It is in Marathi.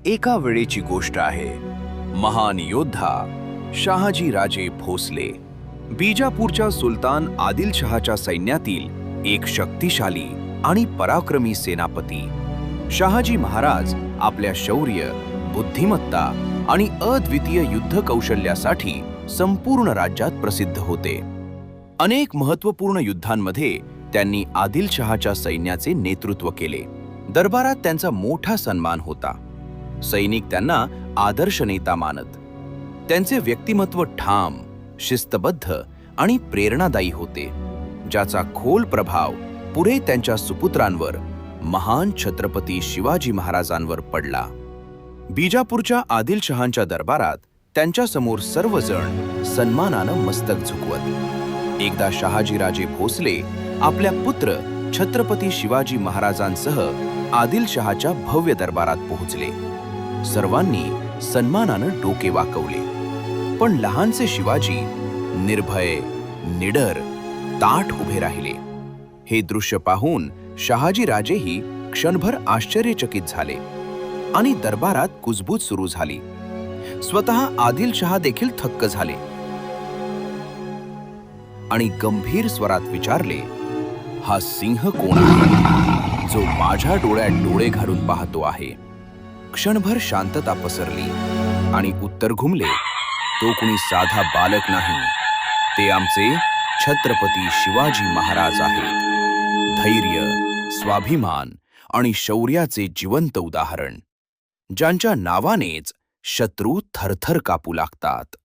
एका वेळेची गोष्ट आहे. महान योद्धा शहाजी राजे भोसले बीजापूरच्या सुलतान आदिलशहाच्या सैन्यातील एक शक्तिशाली आणि पराक्रमी सेनापती. शहाजी महाराज आपल्या शौर्य, बुद्धिमत्ता आणि अद्वितीय युद्ध कौशल्यासाठी संपूर्ण राज्यात प्रसिद्ध होते. अनेक महत्त्वपूर्ण युद्धांमध्ये त्यांनी आदिलशहाच्या सैन्याचे नेतृत्व केले. दरबारात त्यांचा मोठा सन्मान होता. सैनिक त्यांना आदर्श नेता मानत. त्यांचे व्यक्तिमत्व ठाम, शिस्तबद्ध आणि प्रेरणादायी होते, ज्याचा खोल प्रभाव पुढे त्यांच्या सुपुत्रांवर, महान छत्रपती शिवाजी महाराजांवर पडला. बीजापूरच्या आदिलशहांच्या दरबारात त्यांच्यासमोर सर्वजण सन्मानानं मस्तक झुकवत. एकदा शहाजीराजे भोसले आपल्या पुत्र छत्रपती शिवाजी महाराजांसह आदिलशहाच्या भव्य दरबारात पोहोचले. सर्वांनी सन्मानानं डोके वाकवले, पण लहानसे शिवाजी निर्भय, निडर, ताठ उभे राहिले. हे दृश्य पाहून शहाजीराजेही क्षणभर आश्चर्यचकित झाले आणि दरबारात कुजबूज सुरू झाली. स्वतः आदिलशहा देखील थक्क झाले आणि गंभीर स्वरात विचारले, हा सिंह कोण आहे, जो माझ्या डोळ्यात डोळे घालून पाहतो आहे? क्षणभर शांतता पसरली आणि उत्तर घुमले, तो कुणी साधा बालक नाही, ते आमचे छत्रपती शिवाजी महाराज आहेत. धैर्य, स्वाभिमान आणि शौर्याचे जिवंत उदाहरण, ज्यांच्या नावानेच शत्रू थरथर कापू लागतात.